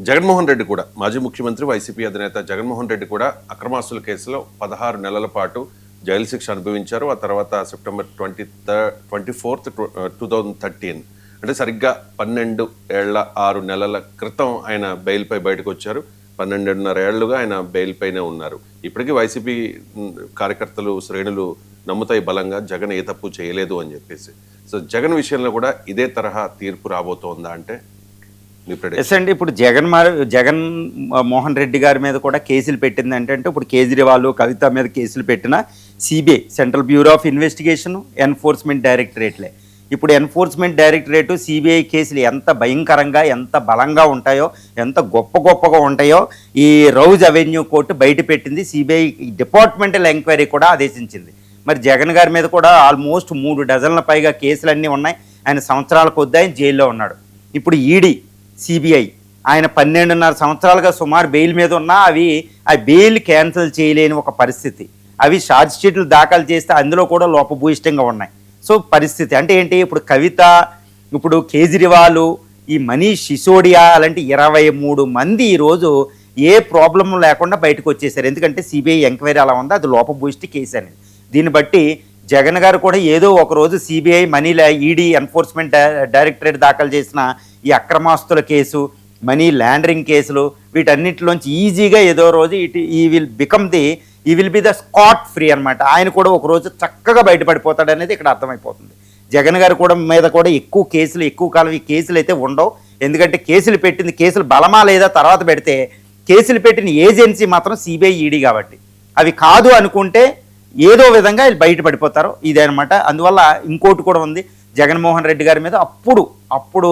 జగన్మోహన్ రెడ్డి కూడా మాజీ ముఖ్యమంత్రి వైసీపీ అధినేత జగన్మోహన్ రెడ్డి కూడా అక్రమాస్తుల కేసులో 16 నెలల పాటు జైలు శిక్ష అనుభవించారు. ఆ తర్వాత సెప్టెంబర్ 24th 2013 అంటే సరిగ్గా 12 ఏళ్ల 6 నెలల క్రితం ఆయన బెయిల్పై బయటకు వచ్చారు. 12.5 ఏళ్లుగా ఆయన బెయిల్ పైనే ఉన్నారు. ఇప్పటికీ వైసీపీ కార్యకర్తలు శ్రేణులు నమ్ముతాయి బలంగా జగన్ ఏ తప్పు చేయలేదు అని చెప్పేసి. సో జగన్ విషయంలో కూడా ఇదే తరహా తీర్పు రాబోతోందా అంటే ఎస్ అండి. ఇప్పుడు జగన్ మోహన్ రెడ్డి గారి మీద కూడా కేసులు పెట్టింది అంటే ఇప్పుడు కేజ్రీవాల్ కవిత మీద కేసులు పెట్టిన CBI central bureau of investigation enforcement డైరెక్టరేట్లే. ఇప్పుడు ఎన్ఫోర్స్మెంట్ డైరెక్టరేటు సిబిఐ కేసులు ఎంత భయంకరంగా ఎంత బలంగా ఉంటాయో ఎంత గొప్పగా ఉంటాయో ఈ రౌజ్ అవెన్యూ కోర్టు బయట పెట్టింది. సిబిఐ డిపార్ట్మెంటల్ ఎంక్వైరీ కూడా ఆదేశించింది. మరి జగన్ గారి మీద కూడా ఆల్మోస్ట్ 3 డజన్ల పైగా కేసులన్నీ ఉన్నాయి. ఆయన సంవత్సరాల కొద్ది ఆయన జైల్లో ఉన్నాడు. ఇప్పుడు ఈడీ సిబిఐ ఆయన 12.5 సంవత్సరాలుగా సుమారు బెయిల్ మీద ఉన్నా ఆ బెయిల్ క్యాన్సిల్ చేయలేని ఒక పరిస్థితి. అవి ఛార్జ్ షీట్లు దాఖలు చేస్తే అందులో కూడా లోపభూయిష్టంగా ఉన్నాయి. సో పరిస్థితి అంటే ఏంటి, ఇప్పుడు కవిత, ఇప్పుడు కేజ్రీవాల్, ఈ మనీష్ సిసోడియా అలాంటి 23 మంది ఈరోజు ఏ ప్రాబ్లం లేకుండా బయటకు వచ్చేసారు. ఎందుకంటే సిబిఐ ఎంక్వైరీ అలా ఉంది, అది లోపభూయిష్టి కేసు అనేది. దీన్ని బట్టి జగన్ గారు కూడా ఏదో ఒకరోజు సిబిఐ ఈడీ ఎన్ఫోర్స్మెంట్ డైరెక్టరేట్ దాఖలు చేసిన ఈ అక్రమాస్తుల కేసు, మనీ ల్యాండరింగ్ కేసులు, వీటన్నిటిలోంచి ఈజీగా ఏదో రోజు ఈ will be the Scott free అనమాట. ఆయన కూడా ఒకరోజు చక్కగా బయటపడిపోతాడు అనేది ఇక్కడ అర్థమైపోతుంది. జగన్ గారు కూడా మీద కూడా ఎక్కువ కాలం ఈ కేసులు అయితే ఉండవు. ఎందుకంటే కేసులు బలమా లేదా తర్వాత పెడితే కేసులు పెట్టిన ఏజెన్సీ మాత్రం సిబిఐ ఈడీ కాబట్టి అవి కాదు అనుకుంటే ఏదో విధంగా వీళ్ళు బయటపడిపోతారు ఇదేనమాట. అందువల్ల ఇంకోటి కూడా ఉంది జగన్మోహన్ రెడ్డి గారి మీద. అప్పుడు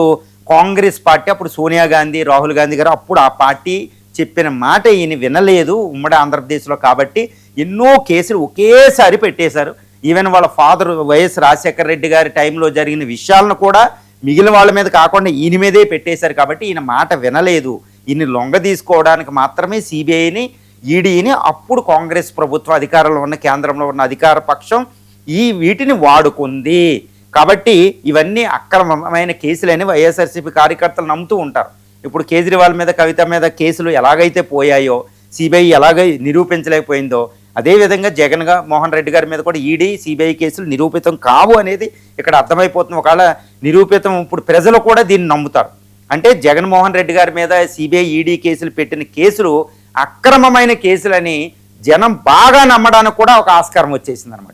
కాంగ్రెస్ పార్టీ, అప్పుడు సోనియా గాంధీ, రాహుల్ గాంధీ గారు అప్పుడు ఆ పార్టీ చెప్పిన మాట ఈయన వినలేదు ఉమ్మడి ఆంధ్రప్రదేశ్లో. కాబట్టి ఎన్నో కేసులు ఒకేసారి పెట్టేశారు. ఈవెన్ వాళ్ళ ఫాదర్ వైఎస్ రాజశేఖర రెడ్డి గారి టైంలో జరిగిన విషయాలను కూడా మిగిలిన వాళ్ళ మీద కాకుండా ఈయన మీదే పెట్టేశారు. కాబట్టి ఈయన మాట వినలేదు. ఈయన లొంగ తీసుకోవడానికి మాత్రమే సిబిఐని, ఈడీని అప్పుడు కాంగ్రెస్ ప్రభుత్వ అధికారంలో ఉన్న కేంద్రంలో ఉన్న అధికార పక్షం వీటిని వాడుకుంది. కాబట్టి ఇవన్నీ అక్రమమైన కేసులని వైఎస్ఆర్సీపీ కార్యకర్తలు నమ్ముతూ ఉంటారు. ఇప్పుడు కేజ్రీవాల్ మీద, కవిత మీద కేసులు ఎలాగైతే పోయాయో, సిబిఐ ఎలాగై నిరూపించలేకపోయిందో, అదేవిధంగా మోహన్ రెడ్డి గారి మీద కూడా ఈడీ, సిబిఐ కేసులు నిరూపితం కావు అనేది ఇక్కడ అర్థమైపోతుంది. ఒకవేళ నిరూపితం ఇప్పుడు ప్రజలు కూడా దీన్ని నమ్ముతారు. అంటే జగన్మోహన్ రెడ్డి గారి మీద సిబిఐ, ఈడీ కేసులు పెట్టిన కేసులు అక్రమమైన కేసులని జనం బాగా నమ్మడానికి కూడా ఒక ఆస్కారం వచ్చేసింది అనమాట.